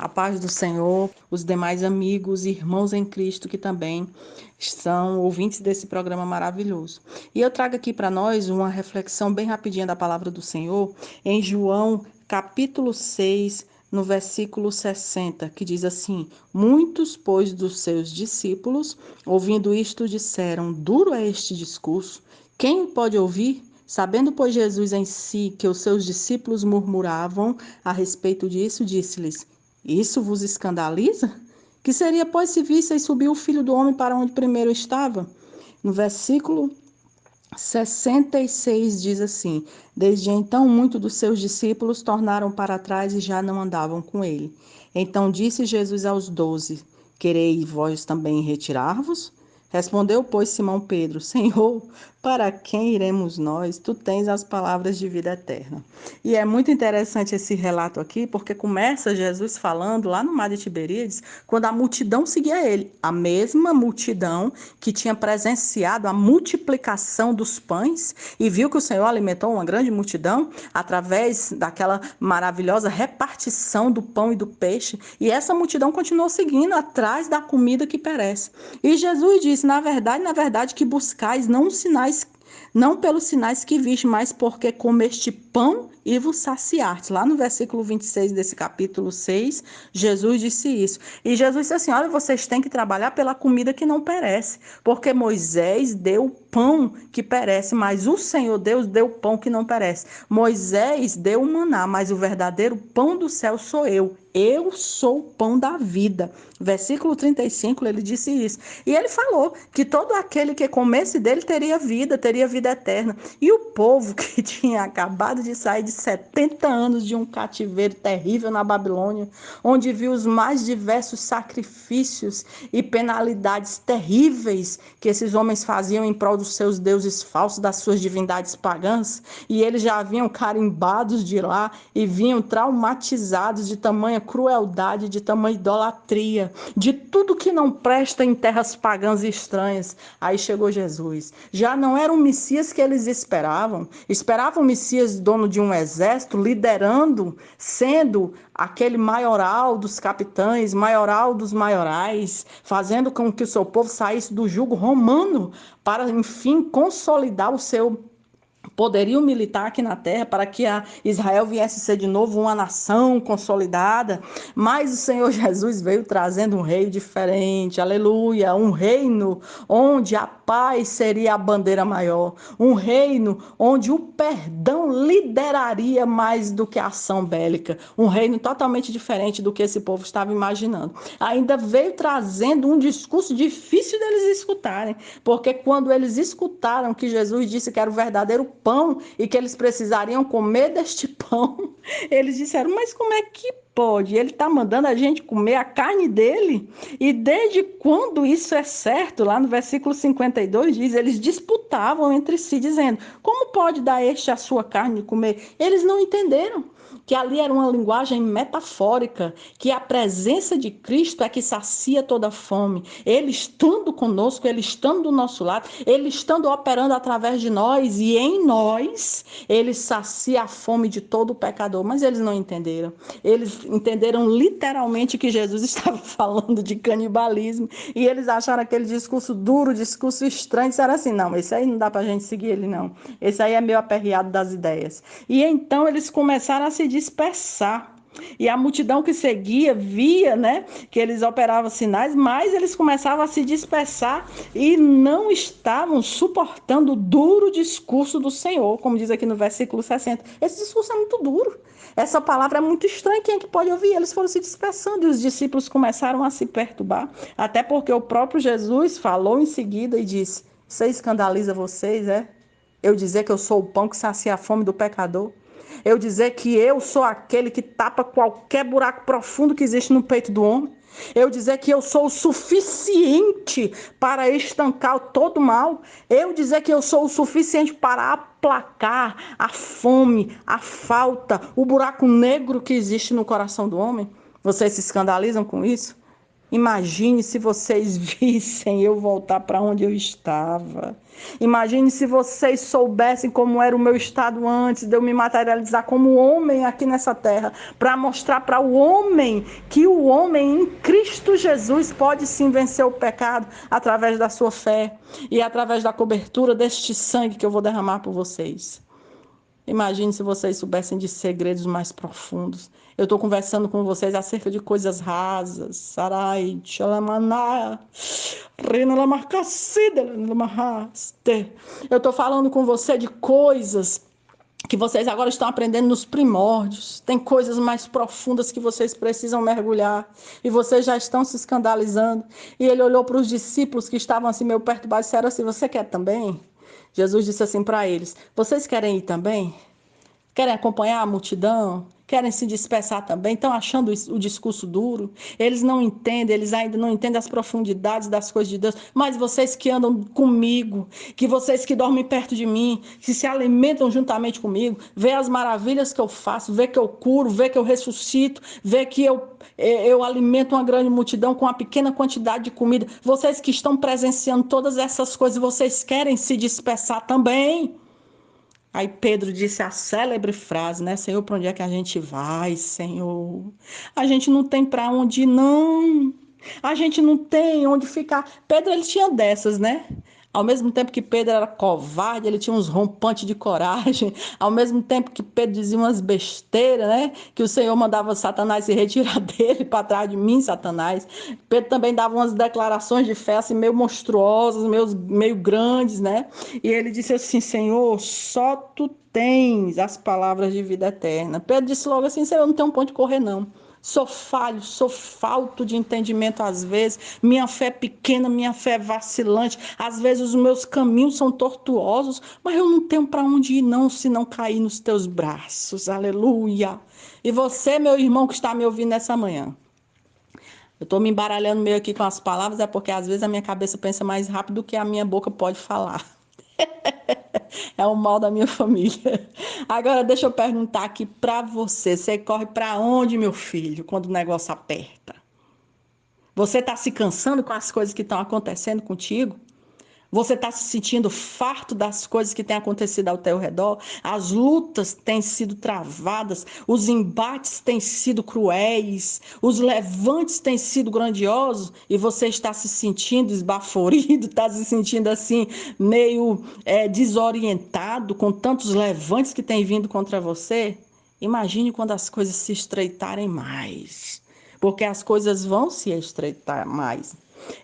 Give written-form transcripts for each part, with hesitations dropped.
A paz do Senhor, os demais amigos e irmãos em Cristo que também são ouvintes desse programa maravilhoso. E eu trago aqui para nós uma reflexão bem rapidinha da palavra do Senhor em João, capítulo 6, no versículo 60, que diz assim: Muitos, pois, dos seus discípulos, ouvindo isto, disseram: Duro é este discurso, quem o pode ouvir? Sabendo, pois, Jesus em si que os seus discípulos murmuravam a respeito disso, disse-lhes: Isso vos escandaliza? Que seria, pois, se visseis subir o Filho do Homem para onde primeiro estava? No versículo 66 diz assim: Desde então, muitos dos seus discípulos tornaram para trás e já não andavam com ele. Então disse Jesus aos 12: Quereis vós também retirar-vos? Respondeu, pois, Simão Pedro: Senhor, para quem iremos nós? Tu tens as palavras de vida eterna. E é muito interessante esse relato aqui, porque começa Jesus falando lá no mar de Tiberíades, quando a multidão seguia ele. A mesma multidão que tinha presenciado a multiplicação dos pães e viu que o Senhor alimentou uma grande multidão através daquela maravilhosa repartição do pão e do peixe. E essa multidão continuou seguindo atrás da comida que perece. E Jesus disse: na verdade, que buscais não pelos sinais que viste, mas porque comeste pão e vos saciastes. Lá no versículo 26 desse capítulo 6, Jesus disse isso. E Jesus disse assim: olha, vocês têm que trabalhar pela comida que não perece, porque Moisés deu pão que perece, mas o Senhor Deus deu pão que não perece. Moisés deu o maná, mas o verdadeiro pão do céu sou eu. Eu sou o pão da vida. Versículo 35, ele disse isso. E ele falou que todo aquele que comesse dele teria vida eterna. E o povo que tinha acabado de sair de 70 anos de um cativeiro terrível na Babilônia, onde viu os mais diversos sacrifícios e penalidades terríveis que esses homens faziam em prol dos seus deuses falsos, das suas divindades pagãs, e eles já vinham carimbados de lá e vinham traumatizados de tamanha crueldade, de tamanha idolatria, de tudo que não presta em terras pagãs e estranhas. Aí chegou Jesus. Já não era um Messias que eles esperavam um Messias dono de um exército, liderando, sendo aquele maioral dos capitães, maioral dos maiorais, fazendo com que o seu povo saísse do jugo romano para, enfim, consolidar o seu poderio militar aqui na terra, para que a Israel viesse ser de novo uma nação consolidada. Mas o Senhor Jesus veio trazendo um reino diferente, aleluia, um reino onde a paz seria a bandeira maior, um reino onde o perdão lideraria mais do que a ação bélica, um reino totalmente diferente do que esse povo estava imaginando. Ainda veio trazendo um discurso difícil deles escutarem, porque quando eles escutaram que Jesus disse que era o verdadeiro pão e que eles precisariam comer deste pão, eles disseram: mas como é que pode? Ele está mandando a gente comer a carne dele? E desde quando isso é certo? Lá no versículo 52 diz: eles disputavam entre si, dizendo: como pode dar este a sua carne de comer? Eles não entenderam que ali era uma linguagem metafórica, que a presença de Cristo é que sacia toda fome. Ele estando conosco, ele estando do nosso lado, ele estando operando através de nós e em nós, ele sacia a fome de todo pecador. Mas eles não entenderam. Eles entenderam literalmente que Jesus estava falando de canibalismo e eles acharam aquele discurso duro, discurso estranho, disseram assim: não, esse aí não dá pra gente seguir ele não. Esse aí é meio aperreado das ideias. E então eles começaram a se dispersar. E a multidão que seguia via, né, que eles operavam sinais, mas eles começavam a se dispersar e não estavam suportando o duro discurso do Senhor, como diz aqui no versículo 60. Esse discurso é muito duro. Essa palavra é muito estranha, quem é que pode ouvir? Eles foram se dispersando e os discípulos começaram a se perturbar, até porque o próprio Jesus falou em seguida e disse: isso escandaliza vocês, é? Eu dizer que eu sou o pão que sacia a fome do pecador? Eu dizer que eu sou aquele que tapa qualquer buraco profundo que existe no peito do homem? Eu dizer que eu sou o suficiente para estancar todo o mal? Eu dizer que eu sou o suficiente para aplacar a fome, a falta, o buraco negro que existe no coração do homem? Vocês se escandalizam com isso? Imagine se vocês vissem eu voltar para onde eu estava. Imagine se vocês soubessem como era o meu estado antes de eu me materializar como homem aqui nessa terra, para mostrar para o homem que o homem em Cristo Jesus pode sim vencer o pecado através da sua fé e através da cobertura deste sangue que eu vou derramar por vocês. Imagine se vocês soubessem de segredos mais profundos. Eu estou conversando com vocês acerca de coisas rasas. Sarai, Xalamaná, Rena Lamarcacida, Lamarraste. Eu estou falando com você de coisas que vocês agora estão aprendendo nos primórdios. Tem coisas mais profundas que vocês precisam mergulhar. E vocês já estão se escandalizando. E ele olhou para os discípulos que estavam assim meio perturbados e disseram assim: você quer também? Jesus disse assim para eles: vocês querem ir também? Querem acompanhar a multidão? Querem se dispersar também? Estão achando o discurso duro? Eles não entendem, eles ainda não entendem as profundidades das coisas de Deus. Mas vocês que andam comigo, que vocês que dormem perto de mim, que se alimentam juntamente comigo, vê as maravilhas que eu faço, vê que eu curo, vê que eu ressuscito, vê que eu alimento uma grande multidão com uma pequena quantidade de comida. Vocês que estão presenciando todas essas coisas, vocês querem se dispersar também? Aí Pedro disse a célebre frase, né? Senhor, para onde é que a gente vai, Senhor? A gente não tem para onde ir, não. A gente não tem onde ficar. Pedro, ele tinha dessas, né? Ao mesmo tempo que Pedro era covarde, ele tinha uns rompantes de coragem. Ao mesmo tempo que Pedro dizia umas besteiras, né? Que o Senhor mandava Satanás se retirar dele para trás de mim, Satanás. Pedro também dava umas declarações de fé assim, meio monstruosas, meio grandes, né? E ele disse assim: Senhor, só tu tens as palavras de vida eterna. Pedro disse logo assim: Senhor, não tem um ponto de correr, não. Sou falho, sou falto de entendimento às vezes, minha fé é pequena, minha fé é vacilante, às vezes os meus caminhos são tortuosos, mas eu não tenho para onde ir não, se não cair nos teus braços, aleluia. E você, meu irmão que está me ouvindo nessa manhã, eu estou me embaralhando meio aqui com as palavras, é porque às vezes a minha cabeça pensa mais rápido do que a minha boca pode falar. É o mal da minha família. Agora deixa eu perguntar aqui para você. Você corre para onde, meu filho, quando o negócio aperta? Você está se cansando com as coisas que estão acontecendo contigo? Você está se sentindo farto das coisas que têm acontecido ao teu redor? As lutas têm sido travadas, os embates têm sido cruéis, os levantes têm sido grandiosos e você está se sentindo esbaforido, está se sentindo assim, meio desorientado com tantos levantes que têm vindo contra você? Imagine quando as coisas se estreitarem mais, porque as coisas vão se estreitar mais.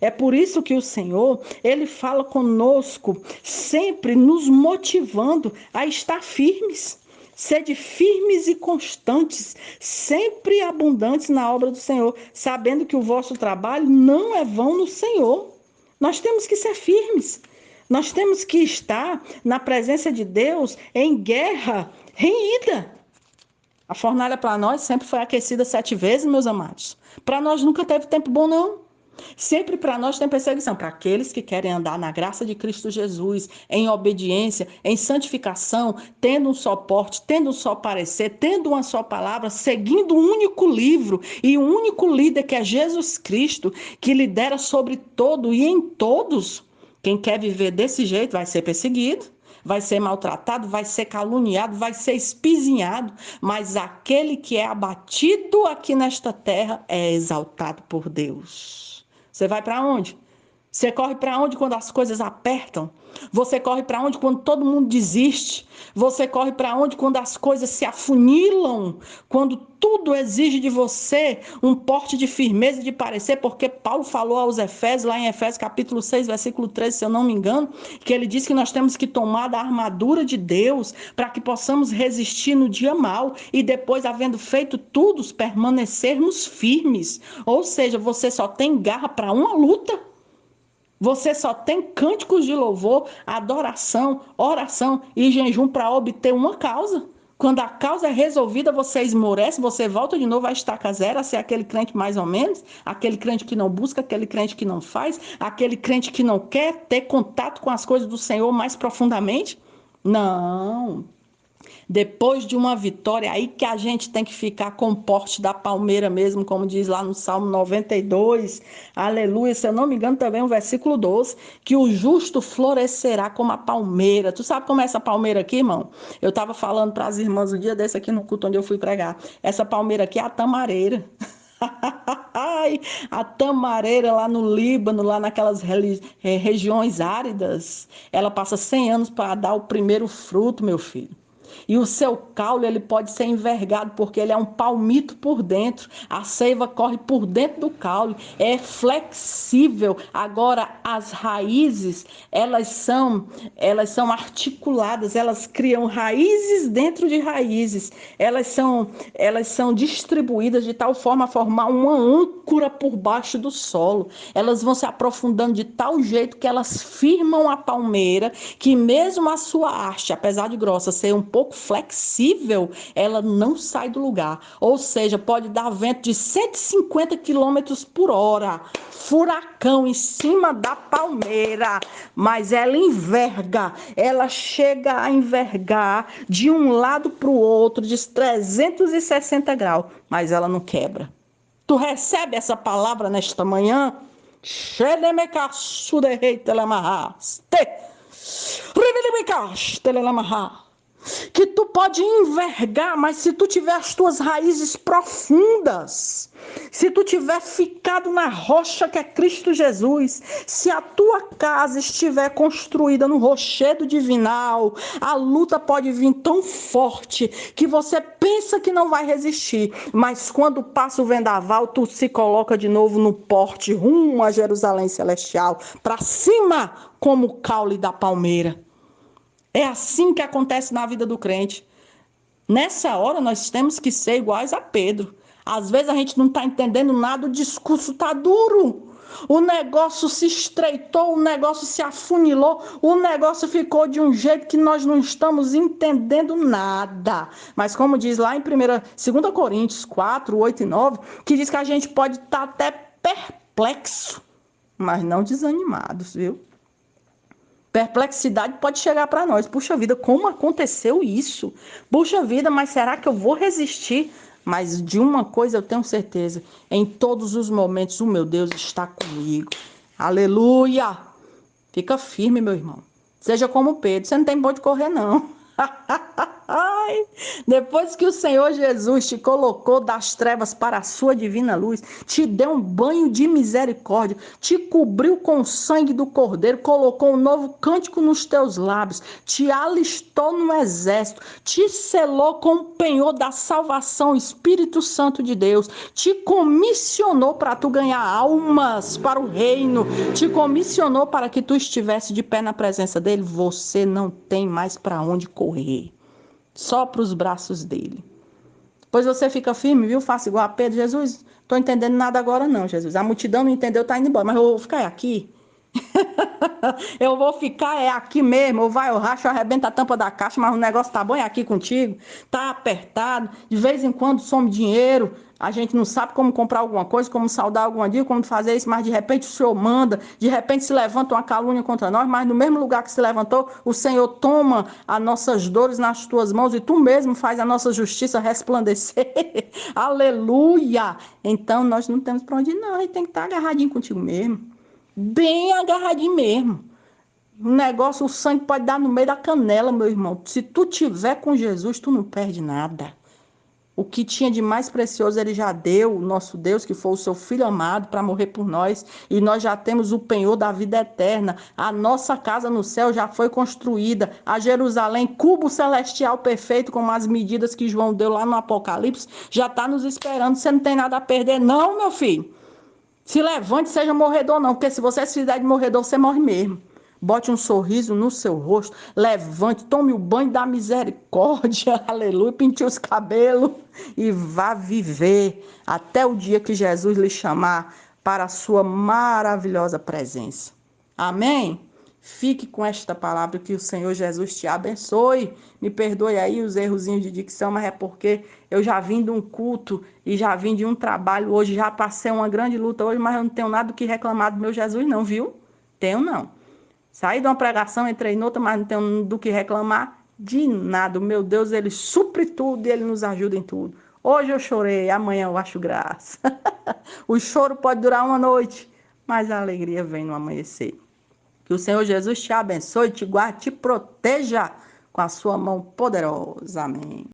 É por isso que o Senhor, ele fala conosco, sempre nos motivando a estar firmes. Sede firmes e constantes, sempre abundantes na obra do Senhor, sabendo que o vosso trabalho não é vão no Senhor. Nós temos que ser firmes. Nós temos que estar na presença de Deus em guerra renhida. A fornalha para nós sempre foi aquecida 7 vezes, meus amados. Para nós nunca teve tempo bom, não. Sempre para nós tem perseguição, para aqueles que querem andar na graça de Cristo Jesus, em obediência, em santificação, tendo um só porte, tendo um só parecer, tendo uma só palavra, seguindo um único livro e um único líder que é Jesus Cristo, que lidera sobre todo e em todos. Quem quer viver desse jeito vai ser perseguido, vai ser maltratado, vai ser caluniado, vai ser espizinhado, mas aquele que é abatido aqui nesta terra é exaltado por Deus. Você vai para onde? Você corre para onde quando as coisas apertam? Você corre para onde quando todo mundo desiste? Você corre para onde quando as coisas se afunilam? Quando tudo exige de você um porte de firmeza e de parecer? Porque Paulo falou aos Efésios, lá em Efésios capítulo 6, versículo 13, se eu não me engano, que ele diz que nós temos que tomar da armadura de Deus para que possamos resistir no dia mau e depois, havendo feito tudo, permanecermos firmes. Ou seja, você só tem garra para uma luta. Você só tem cânticos de louvor, adoração, oração e jejum para obter uma causa. Quando a causa é resolvida, você esmorece, você volta de novo a estaca zero, a ser aquele crente mais ou menos, aquele crente que não busca, aquele crente que não faz, aquele crente que não quer ter contato com as coisas do Senhor mais profundamente. Não. Depois de uma vitória, aí que a gente tem que ficar com o porte da palmeira mesmo, como diz lá no Salmo 92. Aleluia, se eu não me engano também o versículo 12, que o justo florescerá como a palmeira. Tu sabe como é essa palmeira aqui, irmão? Eu estava falando para as irmãs um dia desse aqui no culto onde eu fui pregar. Essa palmeira aqui é a tamareira. Ai, a tamareira lá no Líbano, lá naquelas regiões áridas, ela passa 100 anos para dar o primeiro fruto, meu filho. E o seu caule, ele pode ser envergado, porque ele é um palmito por dentro. A seiva corre por dentro do caule, é flexível. Agora, as raízes, elas são articuladas, elas criam raízes dentro de raízes. Elas são distribuídas de tal forma a formar uma âncora por baixo do solo. Elas vão se aprofundando de tal jeito que elas firmam a palmeira, que mesmo a sua haste, apesar de grossa, ser um pouco flexível, ela não sai do lugar. Ou seja, pode dar vento de 150 quilômetros por hora, furacão em cima da palmeira, mas ela enverga, ela chega a envergar de um lado para o outro, de 360 graus, mas ela não quebra. Tu recebe essa palavra nesta manhã? Que tu pode envergar, mas se tu tiver as tuas raízes profundas, se tu tiver ficado na rocha que é Cristo Jesus, se a tua casa estiver construída no rochedo divinal, a luta pode vir tão forte que você pensa que não vai resistir, mas quando passa o vendaval, tu se coloca de novo no porte rumo a Jerusalém celestial, para cima como o caule da palmeira. É assim que acontece na vida do crente. Nessa hora nós temos que ser iguais a Pedro. Às vezes a gente não está entendendo nada, o discurso está duro. O negócio se estreitou, o negócio se afunilou, o negócio ficou de um jeito que nós não estamos entendendo nada. Mas como diz lá em 2 Coríntios 4, 8 e 9, que diz que a gente pode estar até perplexo, mas não desanimados, viu? Perplexidade pode chegar para nós. Puxa vida, como aconteceu isso? Puxa vida, mas será que eu vou resistir? Mas de uma coisa eu tenho certeza: em todos os momentos o meu Deus está comigo. Aleluia! Fica firme, meu irmão. Seja como Pedro, você não tem ponto de correr, não. Ai, depois que o Senhor Jesus te colocou das trevas para a sua divina luz, te deu um banho de misericórdia, te cobriu com o sangue do Cordeiro, colocou um novo cântico nos teus lábios, te alistou no exército, te selou com o penhor da salvação, Espírito Santo de Deus, te comissionou para tu ganhar almas para o reino, te comissionou para que tu estivesse de pé na presença dele. Você não tem mais para onde correr. Só para os braços dele. Pois você fica firme, viu? Faça igual a Pedro. Jesus, estou entendendo nada agora não, Jesus. A multidão não entendeu, está indo embora. Mas eu vou ficar aqui. Eu vou ficar aqui mesmo. Eu racho, eu arrebento a tampa da caixa, mas o negócio tá bom, é aqui contigo. Tá apertado. De vez em quando some dinheiro. A gente não sabe como comprar alguma coisa, como saldar alguma dívida, como fazer isso, mas de repente o Senhor manda, de repente se levanta uma calúnia contra nós, mas no mesmo lugar que se levantou, o Senhor toma as nossas dores nas tuas mãos e tu mesmo faz a nossa justiça resplandecer. Aleluia! Então nós não temos para onde ir, não, a gente tem que estar agarradinho contigo mesmo, bem agarradinho mesmo. O negócio, o sangue pode dar no meio da canela, meu irmão. Se tu tiver com Jesus, tu não perde nada. O que tinha de mais precioso ele já deu, o nosso Deus, que foi o seu Filho amado, para morrer por nós. E nós já temos o penhor da vida eterna. A nossa casa no céu já foi construída. A Jerusalém, cubo celestial perfeito, com as medidas que João deu lá no Apocalipse, já está nos esperando. Você não tem nada a perder, não, meu filho. Se levante, seja morredor, não. Porque se você se fizer de morredor, você morre mesmo. Bote um sorriso no seu rosto, levante, tome o banho da misericórdia, aleluia, pinte os cabelos e vá viver até o dia que Jesus lhe chamar para a sua maravilhosa presença. Amém? Fique com esta palavra, que o Senhor Jesus te abençoe. Me perdoe aí os errozinhos de dicção, mas é porque eu já vim de um culto e já vim de um trabalho hoje, já passei uma grande luta hoje, mas eu não tenho nada do que reclamar do meu Jesus não, viu? Tenho não. Saí de uma pregação, entrei em outra, mas não tenho do que reclamar. De nada, o meu Deus, Ele supre tudo e Ele nos ajuda em tudo. Hoje eu chorei, amanhã eu acho graça. O choro pode durar uma noite, mas a alegria vem no amanhecer. Que o Senhor Jesus te abençoe, te guarde, te proteja com a sua mão poderosa. Amém.